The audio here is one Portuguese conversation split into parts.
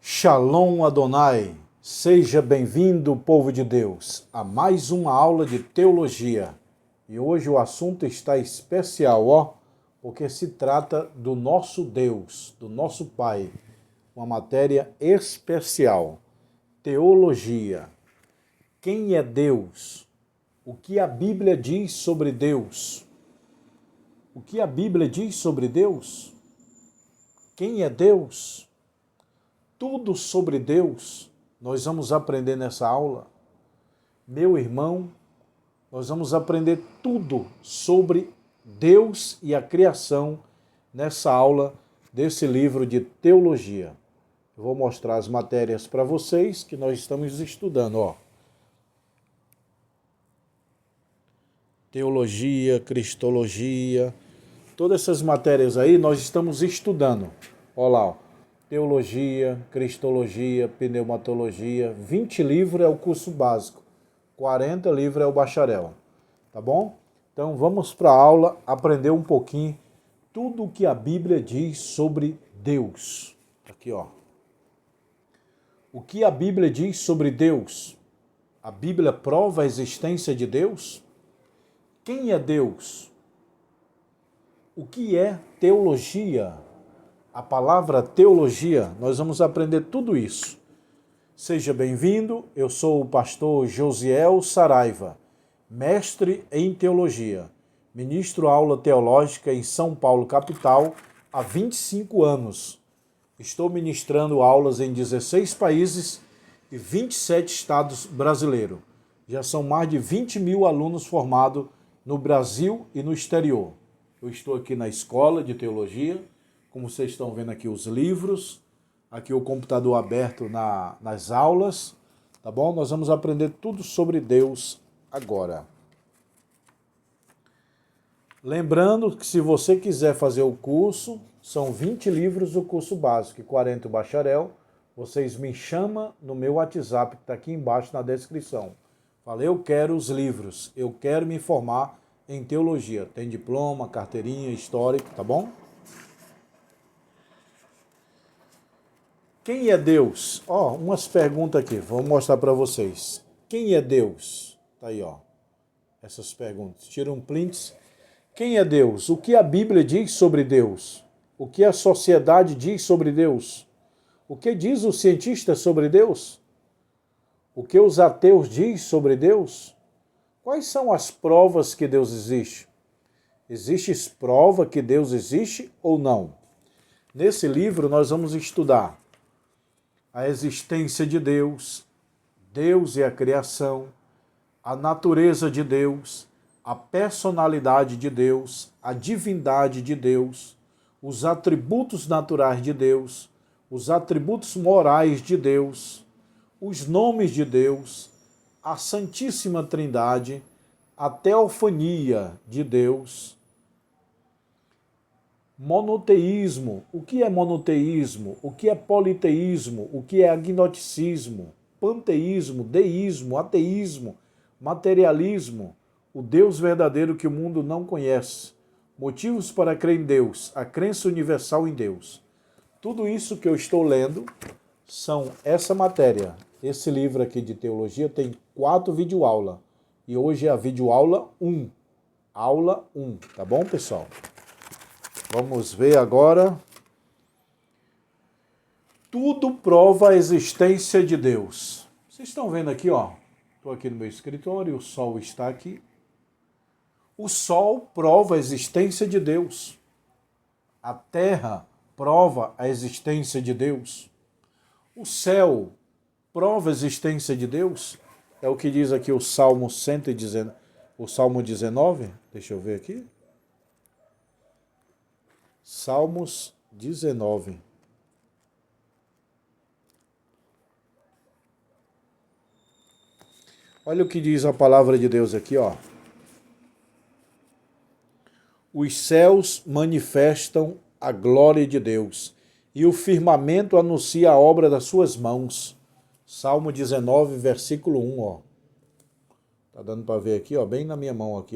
Shalom Adonai, seja bem-vindo, povo de Deus, a mais uma aula de teologia. E hoje o assunto está especial, porque se trata do nosso Deus, do nosso Pai, uma matéria especial, teologia. Quem é Deus? O que a Bíblia diz sobre Deus? O que a Bíblia diz sobre Deus? Quem é Deus? Tudo sobre Deus nós vamos aprender nessa aula. Meu irmão, nós vamos aprender tudo sobre Deus e a criação nessa aula desse livro de teologia. Eu vou mostrar as matérias para vocês que nós estamos estudando, Teologia, cristologia, todas essas matérias aí nós estamos estudando. Olha lá, teologia, cristologia, pneumatologia, 20 livros é o curso básico, 40 livros é o bacharel, tá bom? Então vamos para a aula aprender um pouquinho tudo o que a Bíblia diz sobre Deus. Aqui, O que a Bíblia diz sobre Deus? A Bíblia prova a existência de Deus? Quem é Deus? O que é teologia? A palavra teologia, nós vamos aprender tudo isso. Seja bem-vindo, eu sou o pastor Josiel Saraiva, mestre em teologia. Ministro aula teológica em São Paulo, capital, há 25 anos. Estou ministrando aulas em 16 países e 27 estados brasileiros. Já são mais de 20 mil alunos formados no Brasil e no exterior. Eu estou aqui na escola de teologia, como vocês estão vendo aqui os livros, aqui o computador aberto nas aulas, tá bom? Nós vamos aprender tudo sobre Deus agora. Lembrando que se você quiser fazer o curso, são 20 livros do curso básico e 40 o bacharel, vocês me chamam no meu WhatsApp, que está aqui embaixo na descrição. Fala, eu quero os livros, eu quero me formar em teologia. Tem diploma, carteirinha, histórico, tá bom? Quem é Deus? Umas perguntas aqui, vou mostrar para vocês. Quem é Deus? Tá aí, essas perguntas. Tira um print. Quem é Deus? O que a Bíblia diz sobre Deus? O que a sociedade diz sobre Deus? O que diz o cientista sobre Deus? O que os ateus diz sobre Deus? Quais são as provas que Deus existe? Existe prova que Deus existe ou não? Nesse livro nós vamos estudar a existência de Deus, Deus e a criação, a natureza de Deus, a personalidade de Deus, a divindade de Deus, os atributos naturais de Deus, os atributos morais de Deus, os nomes de Deus, a Santíssima Trindade, a teofania de Deus, monoteísmo. O que é monoteísmo? O que é politeísmo? O que é agnosticismo? Panteísmo, deísmo, ateísmo, materialismo, o Deus verdadeiro que o mundo não conhece. Motivos para crer em Deus, a crença universal em Deus. Tudo isso que eu estou lendo são essa matéria. Esse livro aqui de teologia tem 4 videoaulas. E hoje é a videoaula 1. Aula 1, tá bom, pessoal? Vamos ver agora. Tudo prova a existência de Deus. Vocês estão vendo aqui, Estou aqui no meu escritório, o sol está aqui. O sol prova a existência de Deus. A terra prova a existência de Deus. O céu prova a existência de Deus. É o que diz aqui o Salmo 119, o Salmo 19. Deixa eu ver aqui. Salmos 19. Olha o que diz a palavra de Deus aqui, Os céus manifestam a glória de Deus, e o firmamento anuncia a obra das suas mãos. Salmo 19, versículo 1, Tá dando para ver aqui, bem na minha mão aqui,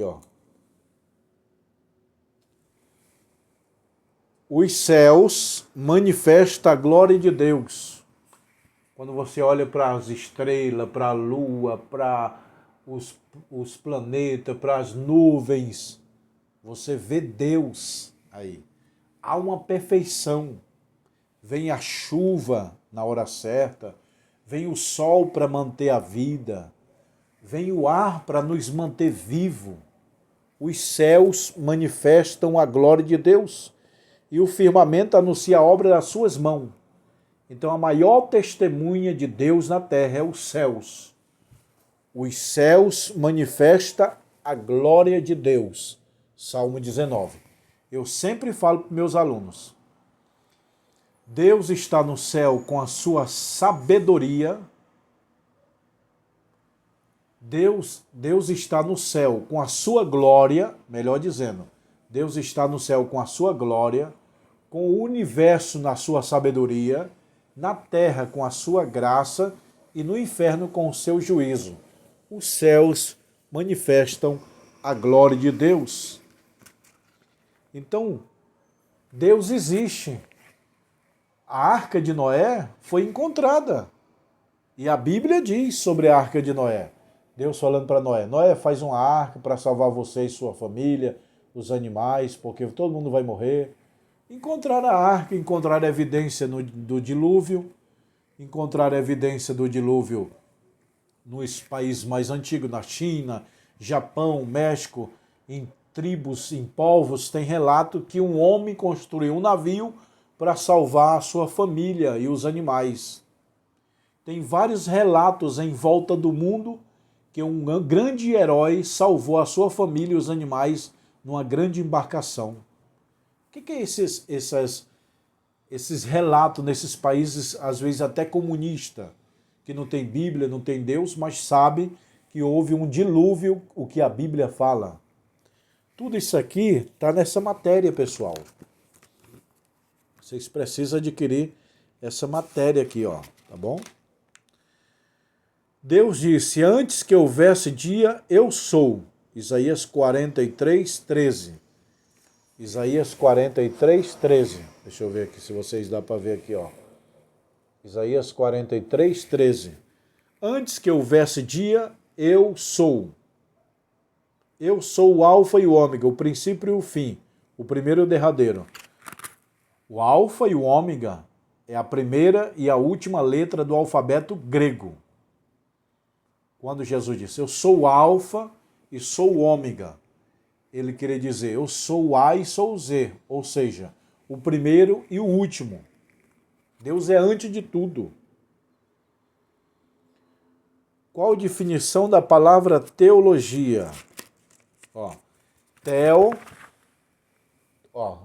Os céus manifestam a glória de Deus. Quando você olha para as estrelas, para a lua, para os planetas, para as nuvens, você vê Deus aí. Há uma perfeição. Vem a chuva na hora certa, vem o sol para manter a vida, vem o ar para nos manter vivo. Os céus manifestam a glória de Deus e o firmamento anuncia a obra das suas mãos. Então a maior testemunha de Deus na terra é os céus. Os céus manifestam a glória de Deus. Salmo 19. Eu sempre falo para meus alunos, Deus está no céu com a sua sabedoria. Deus está no céu com a sua glória, melhor dizendo, Deus está no céu com a sua glória, com o universo na sua sabedoria, na terra com a sua graça e no inferno com o seu juízo. Os céus manifestam a glória de Deus. Então, Deus existe. A arca de Noé foi encontrada. E a Bíblia diz sobre a arca de Noé. Deus falando para Noé, Noé, faz uma arca para salvar você e sua família, os animais, porque todo mundo vai morrer. Encontraram a arca, encontraram a evidência do dilúvio, encontraram a evidência do dilúvio nos países mais antigos, na China, Japão, México, em tribos, em povos, tem relato que um homem construiu um navio para salvar a sua família e os animais. Tem vários relatos em volta do mundo que um grande herói salvou a sua família e os animais numa grande embarcação. O que é esses relatos nesses países, às vezes até comunistas, que não tem Bíblia, não tem Deus, mas sabe que houve um dilúvio, o que a Bíblia fala. Tudo isso aqui está nessa matéria, pessoal. Vocês precisam adquirir essa matéria aqui, ó, tá bom? Deus disse, antes que houvesse dia, eu sou. Isaías 43, 13. Isaías 43, 13. Deixa eu ver aqui, se vocês dá para ver aqui, ó. Isaías 43, 13. Antes que houvesse dia, eu sou. Eu sou o alfa e o ômega, o princípio e o fim, o primeiro e o derradeiro. O alfa e o ômega é a primeira e a última letra do alfabeto grego. Quando Jesus disse, eu sou o alfa e sou o ômega, ele queria dizer, eu sou o A e sou o Z, ou seja, o primeiro e o último. Deus é antes de tudo. Qual a definição da palavra teologia? Ó,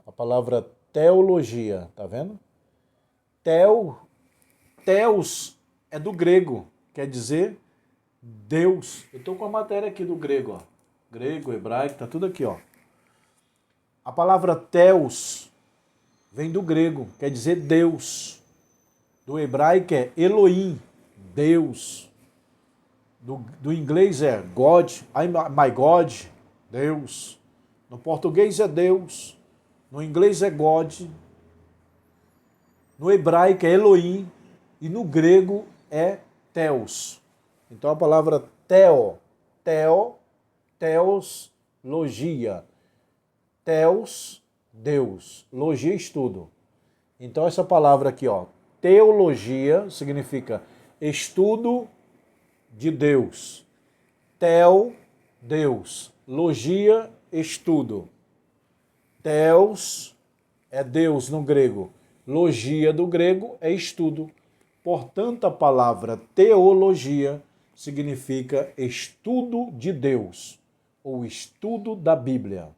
a palavra teologia, tá vendo? Theos é do grego, quer dizer Deus. Eu estou com a matéria aqui do grego, ó. Grego, hebraico, tá tudo aqui, ó. A palavra Theos vem do grego, quer dizer Deus. Do hebraico é Elohim, Deus. Do inglês é God, my God, Deus. No português é Deus. No inglês é God. No hebraico é Elohim. E no grego é Theos. Então a palavra Theos, logia. Theos, Deus. Logia, estudo. Então essa palavra aqui, ó, teologia, significa estudo de Deus. Deus. Logia, estudo. Theos é Deus no grego. Logia do grego é estudo. Portanto, a palavra teologia significa estudo de Deus, ou estudo da Bíblia.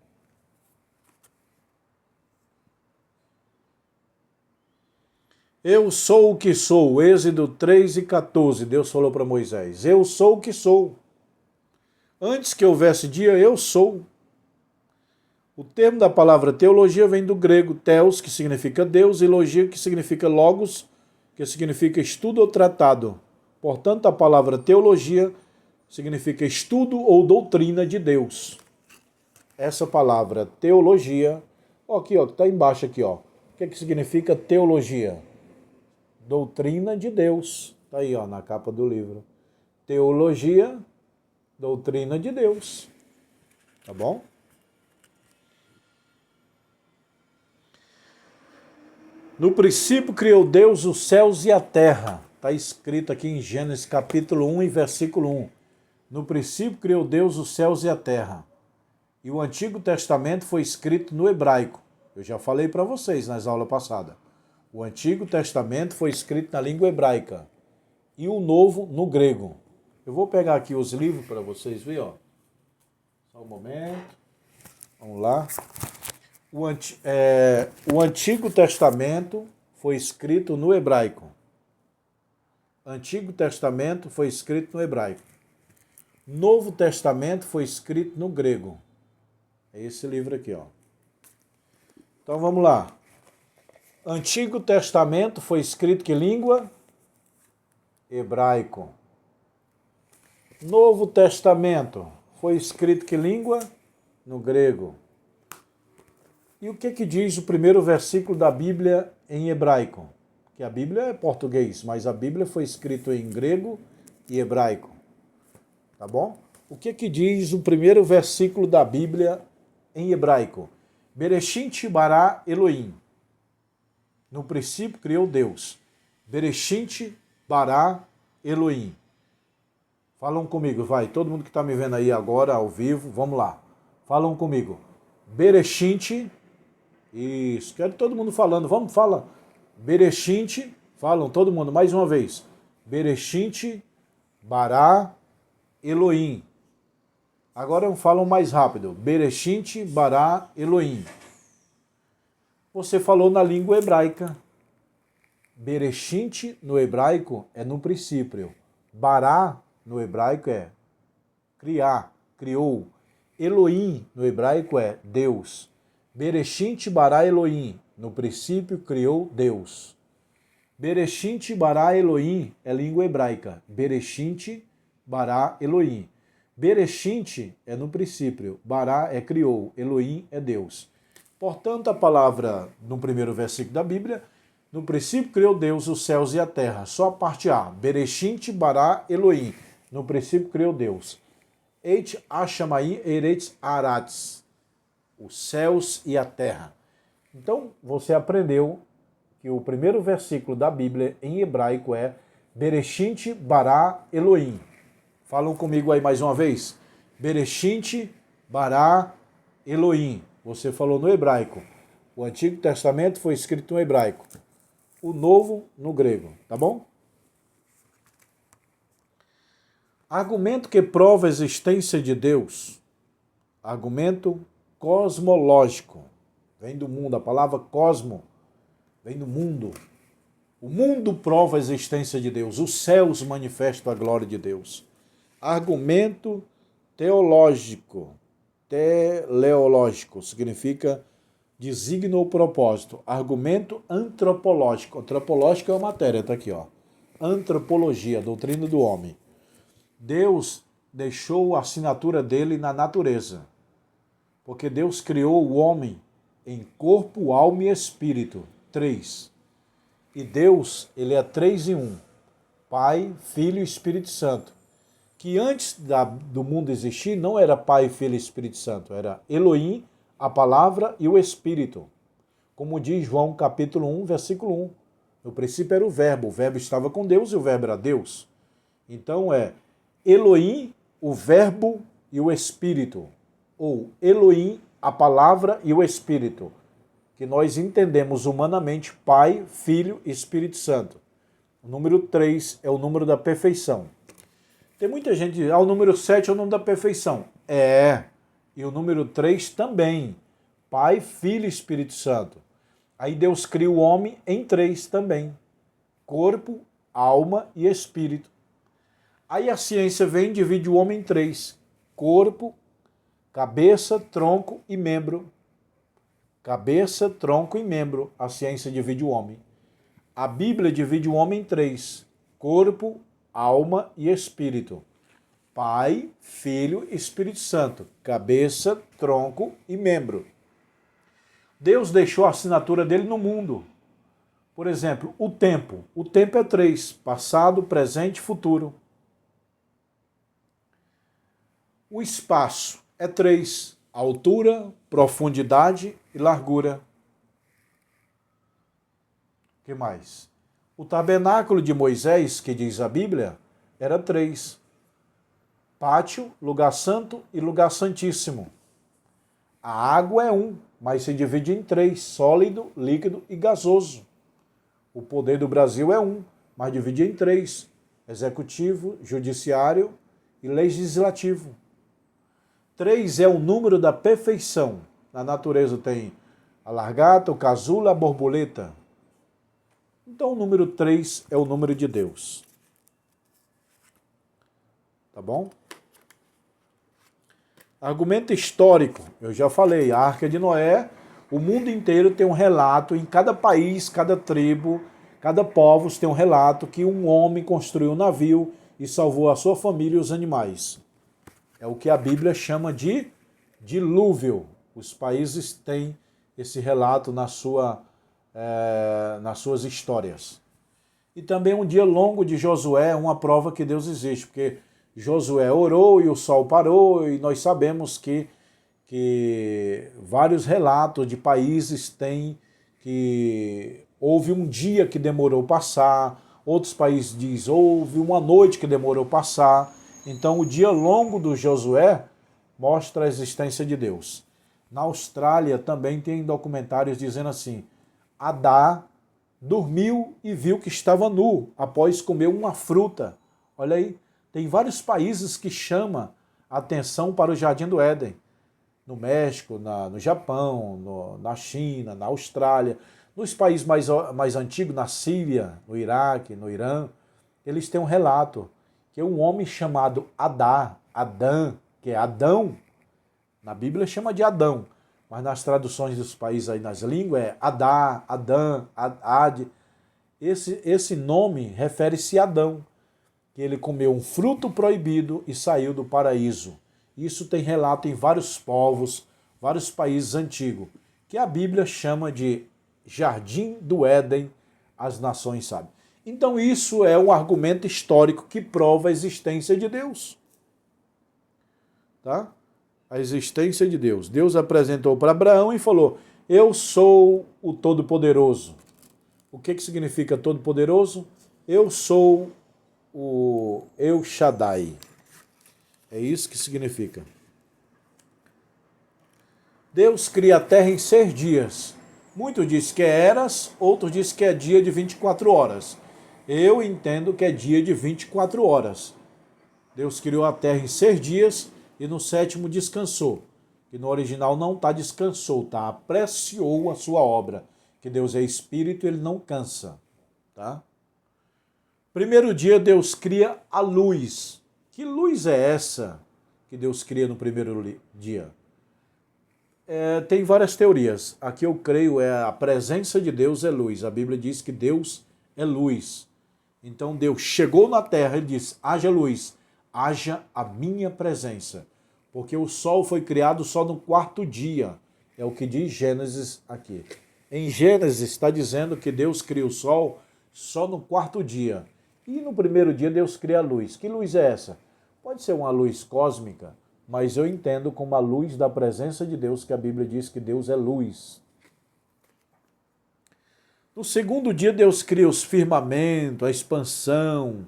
Eu sou o que sou, Êxodo 3 e 14, Deus falou para Moisés, eu sou o que sou. Antes que houvesse dia, eu sou. O termo da palavra teologia vem do grego theos, que significa Deus, e logia, que significa logos, que significa estudo ou tratado. Portanto, a palavra teologia significa estudo ou doutrina de Deus. Essa palavra teologia, ó, aqui, ó, está embaixo aqui, ó. O que significa teologia? Doutrina de Deus, Está aí, ó, na capa do livro. Teologia, doutrina de Deus. Tá bom? No princípio criou Deus os céus e a terra. Está escrito aqui em Gênesis capítulo 1 e versículo 1. No princípio criou Deus os céus e a terra. E o Antigo Testamento foi escrito no hebraico. Eu já falei para vocês nas aulas passadas. O Antigo Testamento foi escrito na língua hebraica. E o Novo no grego. Eu vou pegar aqui os livros para vocês verem, ó. Só um momento. Vamos lá. O Antigo Testamento foi escrito no hebraico. Antigo Testamento foi escrito no hebraico. Novo Testamento foi escrito no grego. É esse livro aqui, ó. Então vamos lá. Antigo Testamento foi escrito que língua? Hebraico. Novo Testamento foi escrito que língua? No grego. E o que diz o primeiro versículo da Bíblia em hebraico? Que a Bíblia é português, mas a Bíblia foi escrita em grego e hebraico. Tá bom? O que diz o primeiro versículo da Bíblia em hebraico? Bereshit bara Elohim. No princípio criou Deus. Bereshit bara Elohim. Falam comigo, vai. Todo mundo que está me vendo aí agora, ao vivo, vamos lá. Falam comigo. Bereshit. Isso. Quero todo mundo falando. Vamos, fala. Bereshit. Falam todo mundo mais uma vez. Bereshit bara Elohim. Agora falam mais rápido. Bereshit bara Elohim. Você falou na língua hebraica. Bereshit no hebraico é no princípio. Bara no hebraico é criar, criou. Elohim no hebraico é Deus. Bereshit bara Elohim. No princípio criou Deus. Bereshit bara Elohim é língua hebraica. Bereshit bara Elohim. Bereshit é no princípio. Bara é criou. Elohim é Deus. Portanto, a palavra no primeiro versículo da Bíblia, no princípio criou Deus os céus e a terra. Só a parte A. Bereshit bara Elohim. No princípio criou Deus. Et Hashamayim eretz aratz. Os céus e a terra. Então, você aprendeu que o primeiro versículo da Bíblia em hebraico é Bereshit bara Elohim. Falam comigo aí mais uma vez. Bereshit bara Elohim. Você falou no hebraico. O Antigo Testamento foi escrito no hebraico. O Novo no grego. Tá bom? Argumento que prova a existência de Deus. Argumento cosmológico. Vem do mundo. A palavra cosmo vem do mundo. O mundo prova a existência de Deus. Os céus manifestam a glória de Deus. Argumento teológico. Teleológico significa designa ou propósito. Argumento antropológico. Antropológico é uma matéria, está aqui, ó. Antropologia, doutrina do homem. Deus deixou a assinatura dele na natureza. Porque Deus criou o homem em corpo, alma e espírito. 3. E Deus, ele é 3 em 1. Pai, Filho e Espírito Santo. Que antes do mundo existir não era Pai, Filho e Espírito Santo. Era Elohim, a palavra e o Espírito. Como diz João capítulo 1, versículo 1. No princípio era o Verbo estava com Deus e o Verbo era Deus. Então é Elohim, o Verbo e o Espírito. Ou Elohim, a palavra e o Espírito. Que nós entendemos humanamente Pai, Filho e Espírito Santo. O número 3 é o número da perfeição. Tem muita gente que diz, o número 7 é o número da perfeição. E o número 3 também. Pai, Filho e Espírito Santo. Aí Deus cria o homem em 3 também. Corpo, alma e espírito. Aí a ciência vem e divide o homem em 3. Corpo, cabeça, tronco e membro. Cabeça, tronco e membro. A ciência divide o homem. A Bíblia divide o homem em 3. Corpo, alma e espírito. Pai, Filho e Espírito Santo. Cabeça, tronco e membro. Deus deixou a assinatura dele no mundo. Por exemplo, o tempo. O tempo é 3, passado, presente e futuro. O espaço é 3, altura, profundidade e largura. O que mais? O tabernáculo de Moisés, que diz a Bíblia, era 3. Pátio, lugar santo e lugar santíssimo. A água é 1, mas se divide em 3, sólido, líquido e gasoso. O poder do Brasil é 1, mas divide em 3, executivo, judiciário e legislativo. 3 é o número da perfeição. Na natureza tem a largata, o casulo, a borboleta. Então o número 3 é o número de Deus. Tá bom? Argumento histórico, eu já falei, a Arca de Noé, o mundo inteiro tem um relato, em cada país, cada tribo, cada povo tem um relato que um homem construiu um navio e salvou a sua família e os animais. É o que a Bíblia chama de dilúvio. Os países têm esse relato nas suas histórias. E também um dia longo de Josué é uma prova que Deus existe, porque Josué orou e o sol parou, e nós sabemos que vários relatos de países têm que houve um dia que demorou passar, outros países dizem houve uma noite que demorou passar. Então o dia longo do Josué mostra a existência de Deus. Na Austrália também tem documentários dizendo assim, Adá dormiu e viu que estava nu após comer uma fruta. Olha aí, tem vários países que chamam a atenção para o Jardim do Éden. No México, no Japão, na China, na Austrália, nos países mais antigos, na Síria, no Iraque, no Irã, eles têm um relato que um homem chamado Adão, que é Adão, na Bíblia chama de Adão, mas nas traduções dos países aí nas línguas é Adão, Ad. Esse nome refere-se a Adão, que ele comeu um fruto proibido e saiu do paraíso. Isso tem relato em vários povos, vários países antigos, que a Bíblia chama de Jardim do Éden, as nações sabem. Então isso é um argumento histórico que prova a existência de Deus. Tá? A existência de Deus. Deus apresentou para Abraão e falou, eu sou o Todo-Poderoso. O que significa Todo-Poderoso? Eu sou o El Shaddai. É isso que significa. Deus cria a terra em 6 dias. Muitos dizem que é eras, outros dizem que é dia de 24 horas. Eu entendo que é dia de 24 horas. Deus criou a terra em 6 dias e no 7º descansou. Que no original não está descansou, tá? Apreciou a sua obra. Que Deus é espírito e ele não cansa. Tá? Primeiro dia Deus cria a luz. Que luz é essa que Deus cria no primeiro dia? Tem várias teorias. A que eu creio é a presença de Deus é luz. A Bíblia diz que Deus é luz. Então Deus chegou na terra e disse, haja luz, haja a minha presença. Porque o sol foi criado só no 4º dia. É o que diz Gênesis aqui. Em Gênesis está dizendo que Deus cria o sol só no 4º dia. E no primeiro dia Deus cria a luz. Que luz é essa? Pode ser uma luz cósmica, mas eu entendo como a luz da presença de Deus, que a Bíblia diz que Deus é luz. No 2º dia Deus cria os firmamentos, a expansão,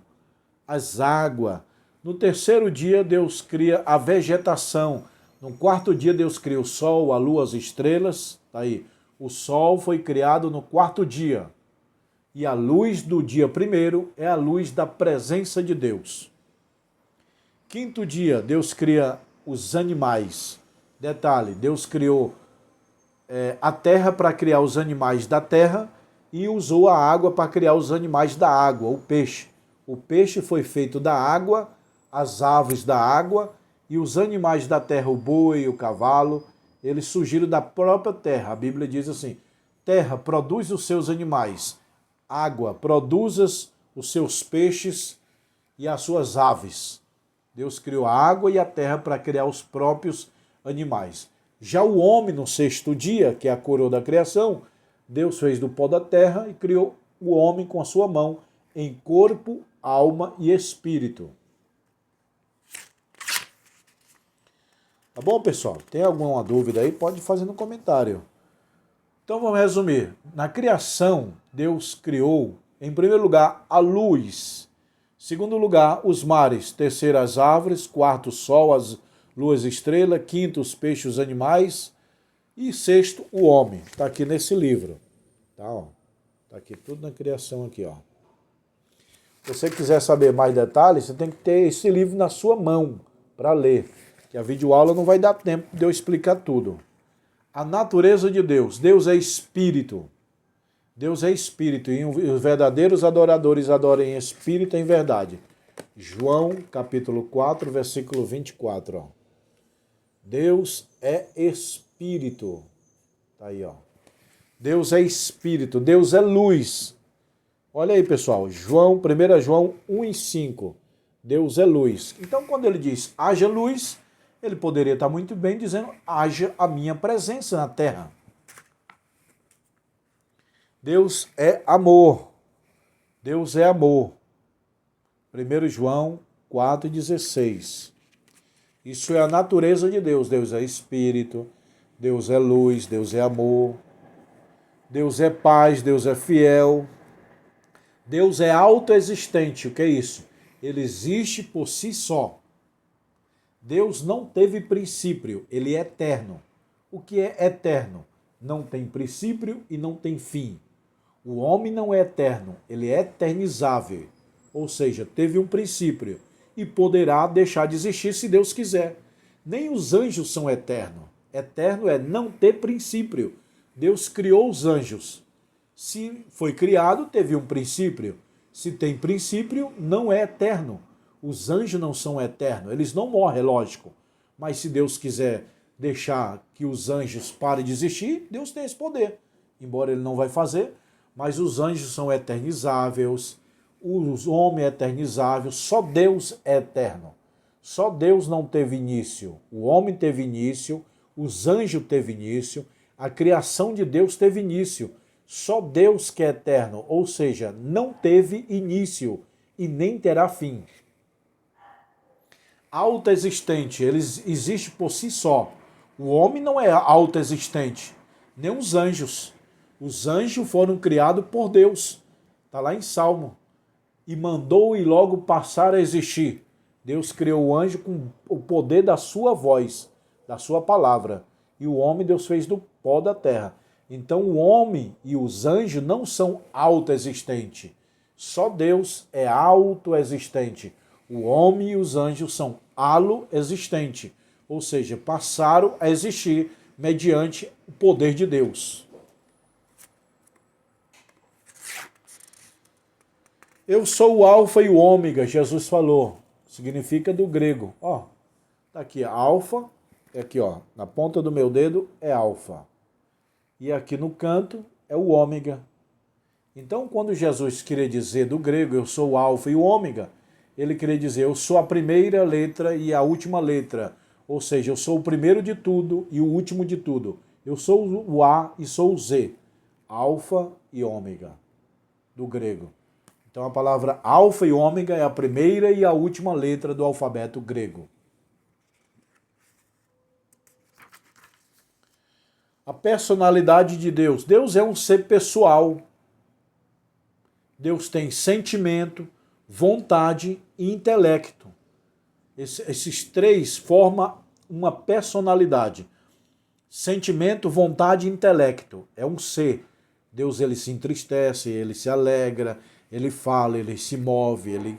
as águas. No 3º dia Deus cria a vegetação. No 4º dia Deus cria o sol, a lua, as estrelas. Tá aí. O sol foi criado no 4º dia. E a luz do dia 1º é a luz da presença de Deus. 5º dia, Deus cria os animais. Detalhe, Deus criou a terra para criar os animais da terra e usou a água para criar os animais da água, o peixe. O peixe foi feito da água, as aves da água e os animais da terra, o boi, o cavalo, eles surgiram da própria terra. A Bíblia diz assim, terra, produz os seus animais. Água, produzas os seus peixes e as suas aves. Deus criou a água e a terra para criar os próprios animais. Já o homem, no 6º dia, que é a coroa da criação, Deus fez do pó da terra e criou o homem com a sua mão em corpo, alma e espírito. Tá bom, pessoal? Tem alguma dúvida aí? Pode fazer no comentário. Então vamos resumir. Na criação, Deus criou, em primeiro lugar, a luz. Segundo lugar, os mares. Terceiro, as árvores. Quarto, o sol, as luas e estrelas. Quinto, os peixes, os animais. E sexto, o homem. Está aqui nesse livro. Tá, ó. Tá aqui tudo na criação aqui, ó. Se você quiser saber mais detalhes, você tem que ter esse livro na sua mão para ler. Que a videoaula não vai dar tempo de eu explicar tudo. A natureza de Deus. Deus é espírito. Deus é espírito e os verdadeiros adoradores adoram em espírito e em verdade. João capítulo 4, versículo 24. Ó. Deus é espírito. Tá aí, ó. Deus é espírito, Deus é luz. Olha aí, pessoal, 1 João 1:5. Deus é luz. Então, quando ele diz haja luz, ele poderia estar muito bem dizendo haja a minha presença na terra. Deus é amor. Deus é amor. 1 João 4,16. Isso é a natureza de Deus. Deus é espírito, Deus é luz, Deus é amor, Deus é paz, Deus é fiel. Deus é autoexistente. O que é isso? Ele existe por si só. Deus não teve princípio, ele é eterno. O que é eterno? Não tem princípio e não tem fim. O homem não é eterno, ele é eternizável. Ou seja, teve um princípio e poderá deixar de existir se Deus quiser. Nem os anjos são eternos. Eterno é não ter princípio. Deus criou os anjos. Se foi criado, teve um princípio. Se tem princípio, não é eterno. Os anjos não são eternos. Eles não morrem, é lógico. Mas se Deus quiser deixar que os anjos parem de existir, Deus tem esse poder. Embora ele não vai fazer, mas os anjos são eternizáveis, os homens eternizáveis, só Deus é eterno. Só Deus não teve início. O homem teve início, os anjos teve início, a criação de Deus teve início. Só Deus que é eterno, ou seja, não teve início e nem terá fim. Autoexistente, ele existe por si só. O homem não é autoexistente, nem os anjos. Os anjos foram criados por Deus. Está lá em Salmo. E mandou e logo passar a existir. Deus criou o anjo com o poder da sua voz, da sua palavra. E o homem Deus fez do pó da terra. Então o homem e os anjos não são autoexistentes. Só Deus é autoexistente. O homem e os anjos são aloexistentes. Ou seja, passaram a existir mediante o poder de Deus. Eu sou o alfa e o ômega, Jesus falou. Significa do grego. Ó, tá aqui, alfa, aqui ó, na ponta do meu dedo é alfa. E aqui no canto é o ômega. Então, quando Jesus queria dizer do grego, eu sou o alfa e o ômega, ele queria dizer, eu sou a primeira letra e a última letra. Ou seja, eu sou o primeiro de tudo e o último de tudo. Eu sou o A e sou o Z. Alfa e ômega, do grego. Então a palavra alfa e ômega é a primeira e a última letra do alfabeto grego. A personalidade de Deus. Deus é um ser pessoal. Deus tem sentimento, vontade e intelecto. Esses três formam uma personalidade. Sentimento, vontade e intelecto. É um ser. Deus ele se entristece, ele se alegra, ele fala, ele se move.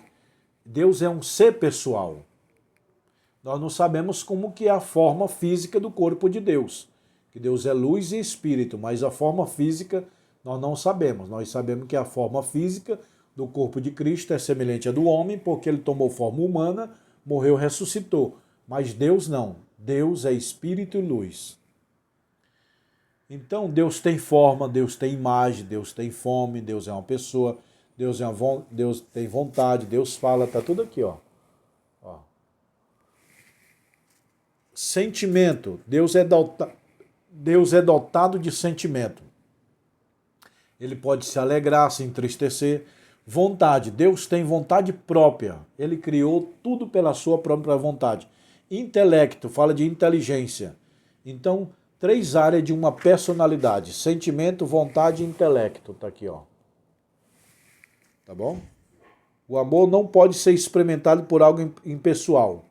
Deus é um ser pessoal. Nós não sabemos como que é a forma física do corpo de Deus. Que Deus é luz e espírito, mas a forma física nós não sabemos. Nós sabemos que a forma física do corpo de Cristo é semelhante à do homem, porque ele tomou forma humana, morreu, ressuscitou. Mas Deus não. Deus é espírito e luz. Então Deus tem forma, Deus tem imagem, Deus tem fome, Deus é uma pessoa, Deus tem vontade, Deus fala, está tudo aqui, ó. Sentimento, Deus é dotado de sentimento. ele pode se alegrar, se entristecer. Vontade, Deus tem vontade própria, ele criou tudo pela sua própria vontade. Intelecto, fala de inteligência. Então, 3 áreas de uma personalidade: sentimento, vontade e intelecto. Tá aqui, ó. Tá bom? O amor não pode ser experimentado por algo impessoal.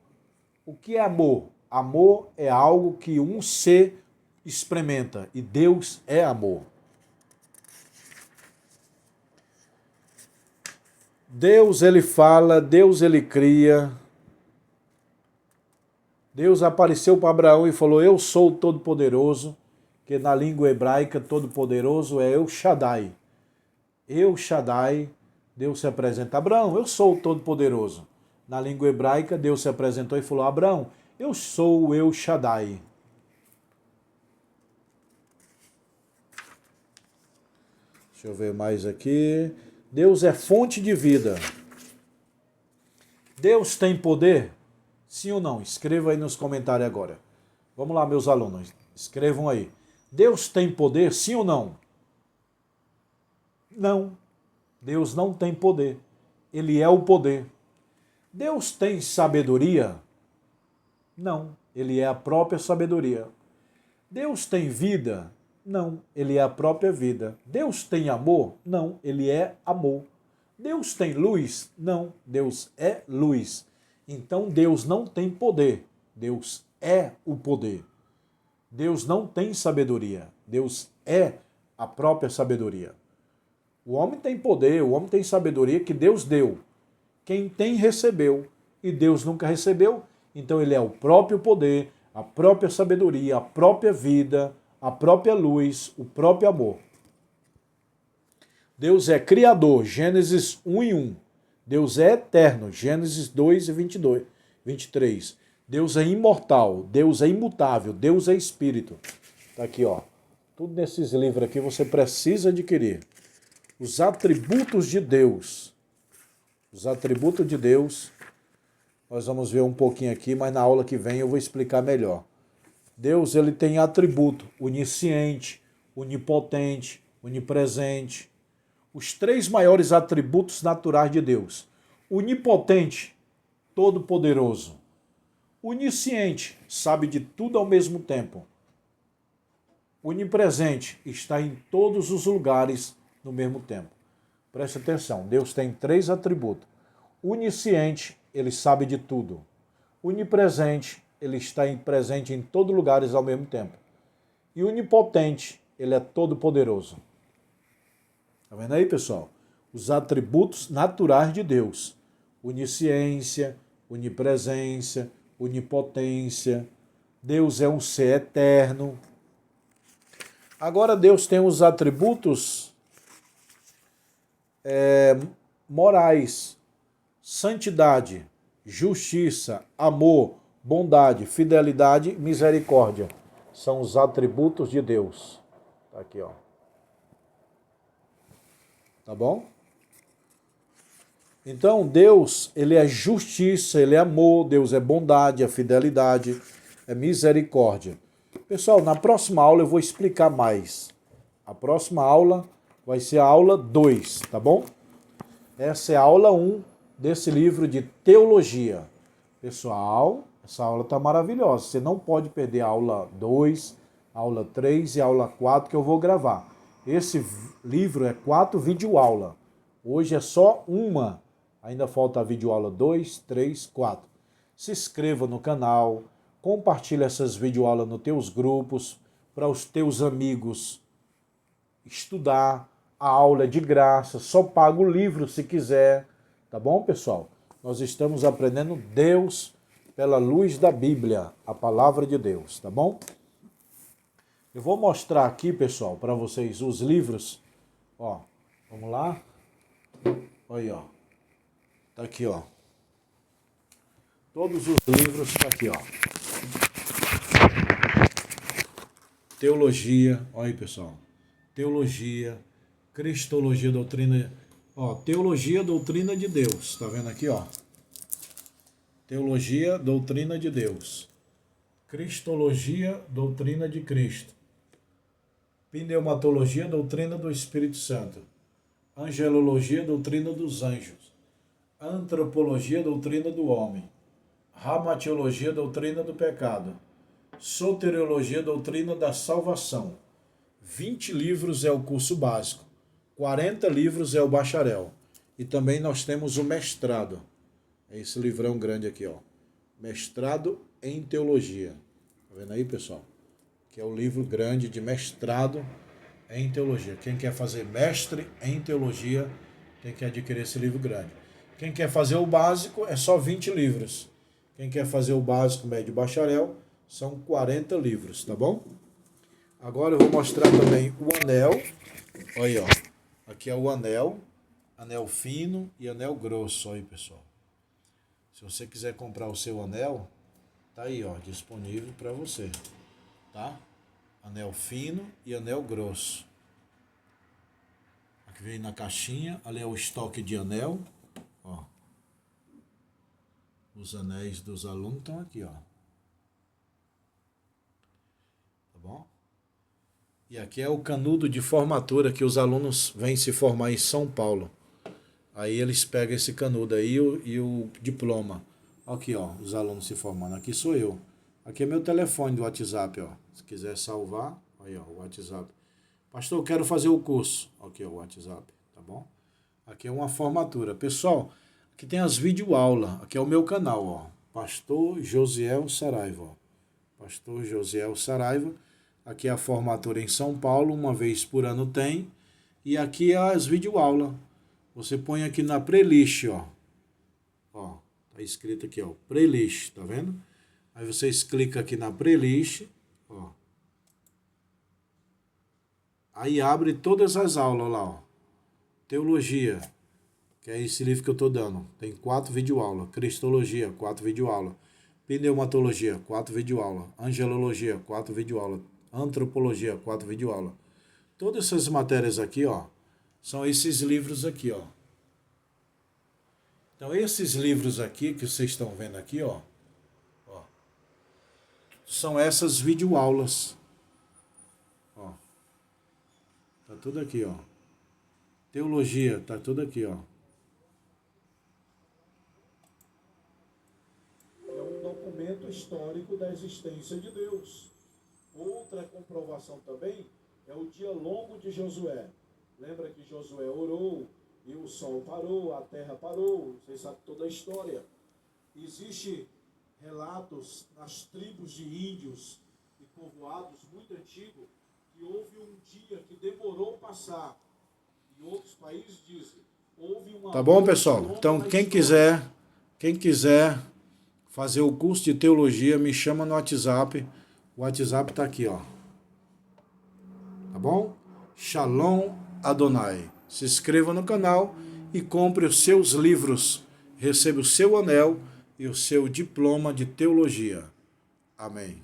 O que é amor? Amor é algo que um ser experimenta, e Deus é amor. Deus, ele fala, Deus, ele cria. Deus apareceu para Abraão e falou: eu sou o Todo-Poderoso, que na língua hebraica Todo-Poderoso é El Shaddai. El Shaddai, Deus se apresenta a Abraão: eu sou o Todo-Poderoso. Na língua hebraica, Deus se apresentou e falou: Abraão, eu sou o El Shaddai. Deixa eu ver mais aqui. Deus é fonte de vida. Deus tem poder? Sim ou não? Escreva aí nos comentários agora. Vamos lá, meus alunos. Escrevam aí. Deus tem poder? Sim ou não? Não. Deus não tem poder. Ele é o poder. Deus tem sabedoria? Não. Ele é a própria sabedoria. Deus tem vida? Não. Ele é a própria vida. Deus tem amor? Não. Ele é amor. Deus tem luz? Não. Deus é luz. Então Deus não tem poder. Deus é o poder. Deus não tem sabedoria. Deus é a própria sabedoria. O homem tem poder, o homem tem sabedoria que Deus deu. Quem tem, recebeu. E Deus nunca recebeu. Então ele é o próprio poder, a própria sabedoria, a própria vida, a própria luz, o próprio amor. Deus é criador, Gênesis 1:1. Deus é eterno, Gênesis 2:22, 23. Deus é imortal, Deus é imutável, Deus é espírito. Tá aqui, ó. Tudo nesses livros aqui você precisa adquirir. Os atributos de Deus. Os atributos de Deus, nós vamos ver um pouquinho aqui, mas na aula que vem eu vou explicar melhor. Deus, ele tem atributo: onisciente, onipotente, onipresente. Os 3 maiores atributos naturais de Deus: onipotente, todo-poderoso; onisciente, sabe de tudo ao mesmo tempo; onipresente, está em todos os lugares no mesmo tempo. Preste atenção, Deus tem 3 atributos. Onisciente, ele sabe de tudo. Onipresente, ele está presente em todos os lugares ao mesmo tempo. E onipotente, ele é todo-poderoso. Está vendo aí, pessoal? Os atributos naturais de Deus: onisciência, onipresença, onipotência. Deus é um ser eterno. Agora Deus tem os atributos morais: santidade, justiça, amor, bondade, fidelidade, misericórdia. São os atributos de Deus. Tá aqui, ó. Tá bom? Então, Deus, ele é justiça, ele é amor, Deus é bondade, é fidelidade, é misericórdia. Pessoal, na próxima aula eu vou explicar mais. A próxima aula vai ser a aula 2, tá bom? Essa é a aula 1 desse livro de teologia. Pessoal, essa aula tá maravilhosa. Você não pode perder a aula 2, a aula 3 e a aula 4 que eu vou gravar. Esse livro é 4 videoaulas. Hoje é só uma. Ainda falta a videoaula 2, 3, 4. Se inscreva no canal, compartilhe essas videoaulas nos teus grupos, para os teus amigos estudar. A aula é de graça, só paga o livro se quiser. Tá bom, pessoal? Nós estamos aprendendo Deus pela luz da Bíblia, a palavra de Deus, tá bom? Eu vou mostrar aqui, pessoal, para vocês os livros. Ó, vamos lá? Olha aí, ó. Tá aqui, ó. Todos os livros tá aqui, ó. Teologia, olha aí, pessoal. Teologia, Cristologia, doutrina, ó, teologia, doutrina de Deus. Tá vendo aqui, ó? Teologia, doutrina de Deus. Cristologia, doutrina de Cristo. Pneumatologia, doutrina do Espírito Santo. Angelologia, doutrina dos anjos. Antropologia, doutrina do homem. Ramatiologia, doutrina do pecado. Soteriologia, doutrina da salvação. 20 livros é o curso básico. 40 livros é o bacharel. E também nós temos o mestrado. É esse livrão grande aqui, ó. Mestrado em Teologia. Tá vendo aí, pessoal? Que é o livro grande de mestrado em Teologia. Quem quer fazer mestre em Teologia tem que adquirir esse livro grande. Quem quer fazer o básico é só 20 livros. Quem quer fazer o básico, médio e bacharel são 40 livros, tá bom? Agora eu vou mostrar também o anel. Olha aí, ó. Aqui é o anel, anel fino e anel grosso, olha aí, pessoal. Se você quiser comprar o seu anel, tá aí, ó, disponível para você, tá? Anel fino e anel grosso. Aqui vem na caixinha, ali é o estoque de anel, ó. Os anéis dos alunos estão aqui, ó. Tá bom? E aqui é o canudo de formatura que os alunos vêm se formar em São Paulo. Aí eles pegam esse canudo aí e o diploma. Aqui, ó, os alunos se formando. Aqui sou eu. Aqui é meu telefone do WhatsApp, ó. Se quiser salvar, aí, ó, o WhatsApp. Pastor, eu quero fazer o curso. Aqui, ó, o WhatsApp, tá bom? Aqui é uma formatura. Pessoal, aqui tem as videoaulas. Aqui é o meu canal, ó. Pastor Josiel Saraiva, ó. Pastor Josiel Saraiva. Aqui é a formatura em São Paulo, uma vez por ano tem. E aqui é as videoaulas. Você põe aqui na playlist, ó. Ó, tá escrito aqui, ó, playlist, tá vendo? Aí vocês clicam aqui na playlist, ó. Aí abre todas as aulas lá, ó. Teologia, que é esse livro que eu tô dando. Tem 4 videoaulas. Cristologia, 4 videoaulas. Pneumatologia, 4 videoaulas. Angelologia, 4 videoaulas. Antropologia, 4 videoaulas. Todas essas matérias aqui, ó, são esses livros aqui, ó. Então, esses livros aqui que vocês estão vendo aqui, ó, são essas videoaulas. Ó. Tá tudo aqui, ó. Teologia, tá tudo aqui, ó. É um documento histórico da existência de Deus. Outra comprovação também é o dia longo de Josué. Lembra que Josué orou e o sol parou, a terra parou. Vocês sabem toda a história. Existem relatos nas tribos de índios e povoados muito antigos que houve um dia que demorou passar. Em outros países dizem, houve uma... Tá bom, pessoal? Então, quem quiser fazer o curso de teologia, me chama no WhatsApp. O WhatsApp tá aqui, ó. Tá bom? Shalom Adonai. Se inscreva no canal e compre os seus livros. Receba o seu anel e o seu diploma de teologia. Amém.